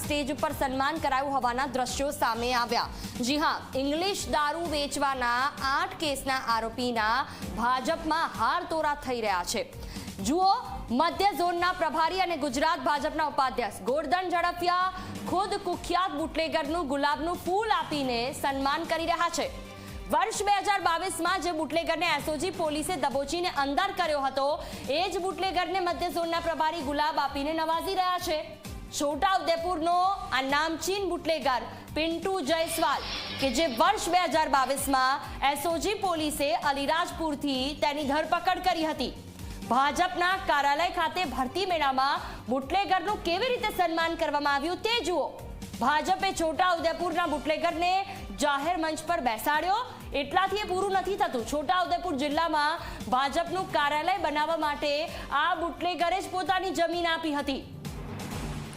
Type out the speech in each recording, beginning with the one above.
Stage ઉપર સન્માન કરાયું હોવાના દ્રશ્યો સામે આવ્યા। જી હા, ઇંગ્લિશ દારૂ વેચવાના 8 કેસના આરોપીના ભાજપમાં હારતોરા થઈ રહ્યા છે। જુઓ, મધ્ય ઝોનના પ્રભારી અને ગુજરાત ભાજપના ઉપાધ્યક્ષ ગોરધન ઝડફિયા ખુદ કુખ્યાત બુટલેગરનું ગુલાબનું ફૂલ આપીને સન્માન કરી રહ્યા છે। વર્ષ 2022માં જે બુટલેગરને એસઓજી પોલીસે દબોચીને અંદર કર્યો હતો, એ જ બુટલેગરને મધ્ય ઝોનના પ્રભારી ગુલાબ આપીને નવાજી રહ્યા છે। છોટાઉદેપુરનો આ નામચીન બુટલેગર પિન્ટુ જયસ્વાલ કે જે વર્ષ 2022માં એસઓજી પોલીસે અલીરાજપુરથી તેની ધરપકડ કરી હતી। ભાજપના કાર્યાલય ખાતે ભરતી મેળામાં બુટલેગરનું કેવી રીતે સન્માન કરવામાં આવ્યું તે જુઓ। ભાજપે છોટાઉદેપુરના બુટલેગરને જાહેર મંચ પર બેસાડ્યો। એટલાથી એ પૂરું નથી થતું। છોટાઉદેપુર જિલ્લામાં ભાજપનું કાર્યાલય બનાવવા માટે આ બુટલેગરે જ પોતાની જમીન આપી હતી।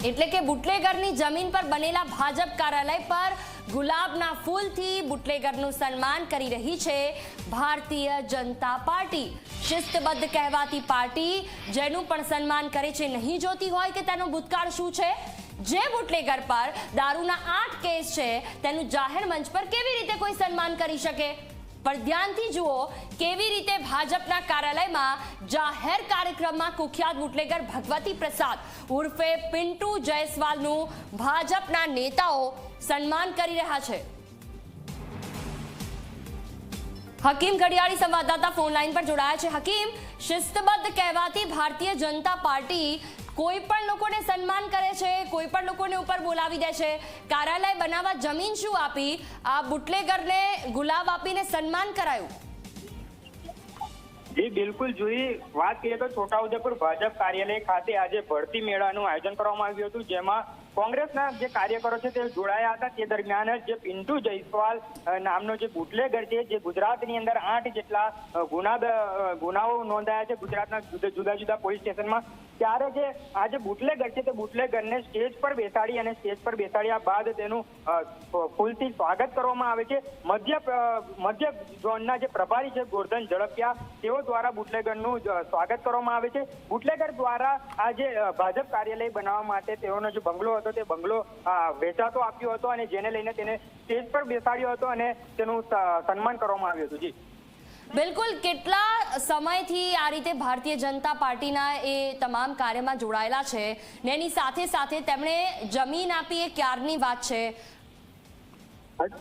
એટલે કે બુટલેગરની જમીન પર બનેલા ભાજપ કાર્યાલય પર ગુલાબના ફૂલથી બુટલેગરનું સન્માન કરી રહી છે ભારતીય જનતા પાર્ટી। શિસ્તબદ્ધ કહેવાતી પાર્ટી જેનું પણ સન્માન કરે છે, નહીં જોતી હોય કે તેનો ભૂતકાળ શું છે। જે બુટલેગર પર દારૂના 8 કેસ છે, તેનું જાહેર મંચ પર કેવી રીતે કોઈ સન્માન કરી શકે? પણ ધ્યાનથી જુઓ કેવી રીતે ભાજપના કાર્યાલયમાં જાહેર કાર્યક્રમમાં કુખ્યાત બુટલેગર ભગવતી પ્રસાદ ઉર્ફે પિન્ટુ જયસ્વાલનું ભાજપના નેતાઓ સન્માન કરી રહ્યા છે। હકીમ ઘડિયાળી સંવાદદાતા ફોન લાઈન પર જોડાયા છે। હકીમ, શિસ્તબદ્ધ કહેવાતી ભારતીય જનતા પાર્ટી કોઈ પણ લોકોને સન્માન કરે છે, કોઈ પણ લોકોને ઉપર બોલાવી દે છે। કાર્યાલય બનાવવા જમીન શું આપી, આ બુટલેગરને ગુલાબ આપીને સન્માન કરાયું? જી બિલકુલ, જોઈએ વાત કરીએ તો છોટાઉદેપુર ભાજપ કાર્યાલય ખાતે આજે ભરતી મેળાનું આયોજન કરવામાં આવ્યું હતું, જેમાં કોંગ્રેસના જે કાર્યકરો છે તે જોડાયા હતા। તે દરમિયાન જ જે પિન્ટુ જયસ્વાલ નામનો જે બુટલેગર છે, જે ગુજરાતની અંદર 8 જેટલા ગુનાઓ નોંધાયા છે ગુજરાતના જુદા જુદા પોલીસ સ્ટેશનમાં, ત્યારે જે આ જે બુટલેગર છે તે બુટલેગરને સ્ટેજ પર બેસાડી અને સ્ટેજ પર બેસાડ્યા બાદ તેનું ફૂલથી સ્વાગત કરવામાં આવે છે। મધ્ય ઝોનના જે પ્રભારી છે ગોરધન ઝડફિયા, તેઓ દ્વારા બુટલેગરનું સ્વાગત કરવામાં આવે છે। બુટલેગર દ્વારા આ જે ભાજપ કાર્યાલય બનાવવા માટે તેઓનો જે બંગલો હતો તે બંગલો વેચાતો આપ્યો હતો અને જેને લઈને તેને સ્ટેજ પર બેસાડ્યો હતો અને તેનું સન્માન કરવામાં આવ્યું હતું। જી બિલકુલ, કેટલા સમયથી આ રીતે ભારતીય જનતા પાર્ટીના એ તમામ કાર્યમાં જોડાયેલા છે ને એની સાથે સાથે તેમણે જમીન આપી, એ ક્યારની વાત છે?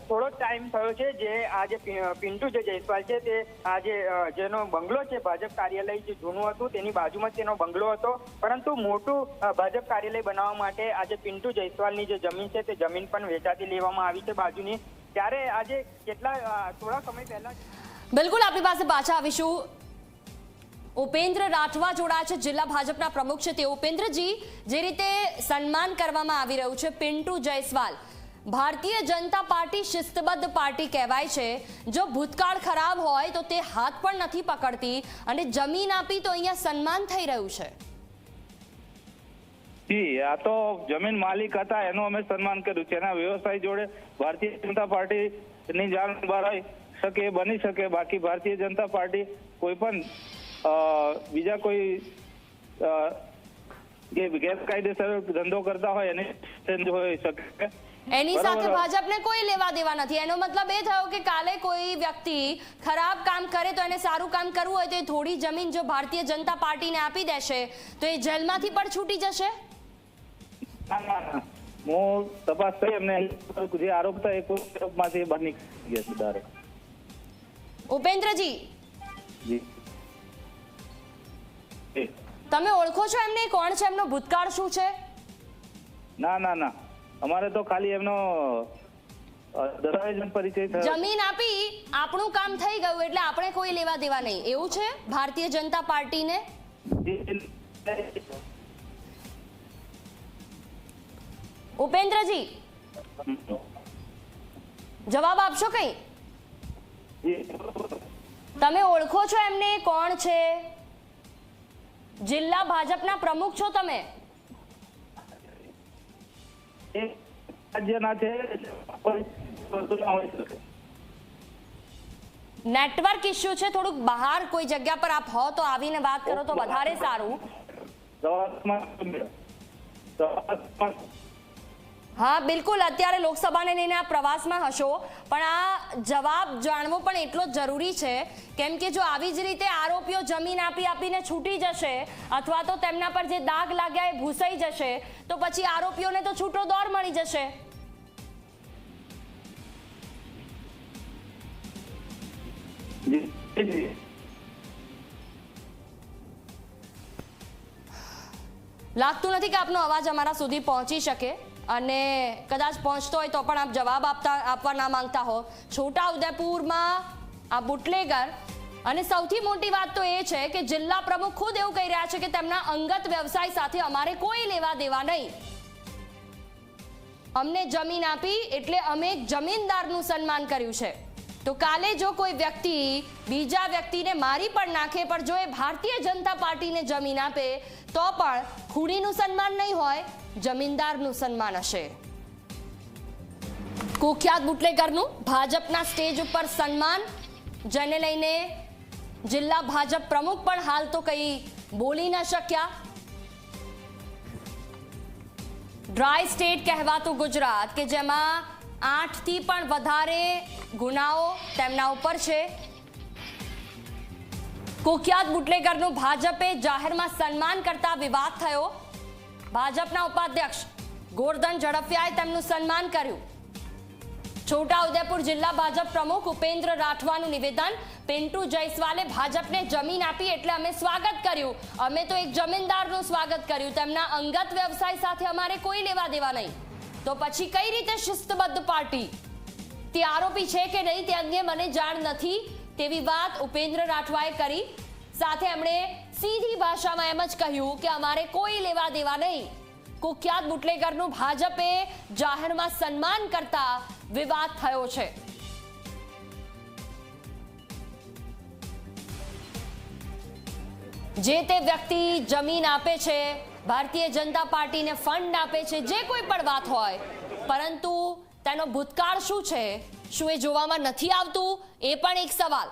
થોડો ટાઈમ થયો છે। જે આ જે પિન્ટુ જે જયસ્વાલ છે તે આ જેનો બંગલો છે ભાજપ કાર્યાલય જે જૂનું હતું તેની બાજુમાં જ તેનો બંગલો હતો, પરંતુ મોટું ભાજપ કાર્યાલય બનાવવા માટે આજે પિન્ટુ જયસ્વાલની જે જમીન છે તે જમીન પણ વેચાતી લેવામાં આવી છે બાજુની। ત્યારે આજે થોડા સમય પહેલા બિલકુલ આપણી પાસે પાછા આવીશું। ઉપેન્દ્ર રાઠવા જોડાયા છે, જિલ્લા ભાજપના પ્રમુખ છે તે। ઉપેન્દ્રજી, જે રીતે સન્માન કરવામાં આવી રહ્યું છે પિન્ટુ જયસ્વાલ, ભારતીય જનતા પાર્ટી શિસ્તબદ્ધ પાર્ટી કહેવાય છે। જો ભૂતકાળ ખરાબ હોય તો તે હાથ પણ નથી પકડતી અને જમીન આપી તો અહીંયા સન્માન થઈ રહ્યું છે। જી, આ તો જમીન માલિક હતા એનું અમે સન્માન કર્યું છે। એના વ્યવસાય જોડે ભારતીય જનતા પાર્ટીની જાણ બહાર શકે બની શકે, બાકી ભારતીય જનતા પાર્ટી કોઈ પણ બીજા કોઈ ગેરકાયદેસર ધંધો કરતા હોય એને હોઈ શકે, એની સાથે ભાજપને કોઈ લેવા દેવા નથી। એનો મતલબ એ થયો કે કાલે કોઈ વ્યક્તિ ખરાબ કામ કરે તો એને સારું કામ કરવું હોય તો એ થોડી જમીન જો ભારતીય જનતા પાર્ટીને આપી દેશે તો એ જેલમાંથી પણ છૂટી જશે? હું તપાસ કરી એમને જે આરોપ હતા એ કોઈ આરોપમાંથી બહાર નીકળી ગયા છે। ઉપેન્દ્રજી, તમે ઓળખો છો એમને? કોણ છે, એમનો ભૂતકાળ શું છે? ના, અમારે તો ખાલી એમનો દસ્તાવેજ પરિચય થયો। જમીન આપી, આપણું કામ થઈ ગયું એટલે આપણે કોઈ લેવા દેવા નહીં, એવું છે ભારતીય જનતા પાર્ટીને? ઉપેન્દ્રજી, જવાબ આપશો કઈ? તમે ઓળખો છો એમને? કોણ છે? જિલ્લા ભાજપના પ્રમુખ છો તમે? નેટવર્ક ઇશ્યુ છે, થોડુંક બહાર કોઈ જગ્યા પર આપ હો તો આવીને વાત કરો તો વધારે સારું। હા બિલકુલ, અત્યારે લોકસભાને લઈને આ પ્રવાસમાં હશો, પણ આ જવાબ જાણવો પણ એટલો જ જરૂરી છે, કેમ કે જો આવી જ રીતે આરોપીઓ જમીન આપીને છૂટી જશે અથવા તો તેમના પર જે દાગ લાગ્યા એ ભૂસાઈ જશે તો પછી આરોપીઓને તો છૂટો દોર મળી જશે. લાગતું નથી કે આપનો અવાજ અમારા સુધી પહોંચી શકે, અને કદાચ પહોંચતો હોય તો પણ આપ જવાબ આપવા ના માંગતા હો. છોટાઉદેપુરમાં આ બુટલેગર, અને સૌથી મોટી વાત તો એ છે કે જિલ્લા પ્રમુખ ખુદ એવું કહી રહ્યા છે કે તેમના અંગત વ્યવસાય સાથે અમારે કોઈ લેવા દેવા નહીં. અમને જમીન આપી એટલે અમે એક જમીનદારનું સન્માન કર્યું છે. તો કાલે જો કોઈ વ્યક્તિ બીજા વ્યક્તિને મારી પણ નાખે, પણ જો એ ભારતીય જનતા પાર્ટીને જમીન આપે તો પણ ખૂણીનું સન્માન નહીં હોય, જમીનદારનું સન્માન હશે. કુખ્યાત બુટલેગરનું ભાજપના સ્ટેજ ઉપર સન્માન, જેને લઈને જિલ્લા ભાજપ પ્રમુખ પણ હાલ તો કંઈ બોલી ન શક્યા. ડ્રાય સ્ટેટ કહેવાતું ગુજરાત કે જેમાં 8થી પણ વધારે ગુનાઓ તેમના ઉપર છે. કુખ્યાત બુટલેગરનું ભાજપે જાહેરમાં સન્માન કરતા વિવાદ થયો. ભાજપના ઉપાધ્યક્ષ ગોરધન ઝડફિયાએ તેમનું સન્માન કર્યું. છોટાઉદેપુર જિલ્લા ભાજપ પ્રમુખ ઉપેન્દ્ર રાઠવાનું નિવેદન, પિન્ટુ જયસ્વાલે ભાજપને જમીન આપી એટલે અમે સ્વાગત કર્યું, અમે તો એક જમીનદારનું સ્વાગત કર્યું, તેમના અંગત વ્યવસાય સાથે અમારે કોઈ લેવા દેવા નહીં. તો પછી કઈ રીતે શિસ્તબદ્ધ પાર્ટી? તે આરોપી છે કે નહીં તે અંગે મને જાણ નથી તેવી વાત ઉપેન્દ્ર રાઠવાએ કરી. સાથે એમણે સીધી ભાષામાં એમ જ કહ્યું કે અમારે કોઈ લેવા દેવા નહીં. કુખ્યાત બુટલેગરનું ભાજપે જાહેરમાં સન્માન કરતા વિવાદ થયો છે. જે તે વ્યક્તિ જમીન આપે છે, ભારતીય જનતા પાર્ટીને ફંડ આપે છે, જે કોઈ પણ વાત હોય, પરંતુ તેનો ભૂતકાળ શું છે, શું એ જોવામાં નથી આવતું? એ પણ એક સવાલ.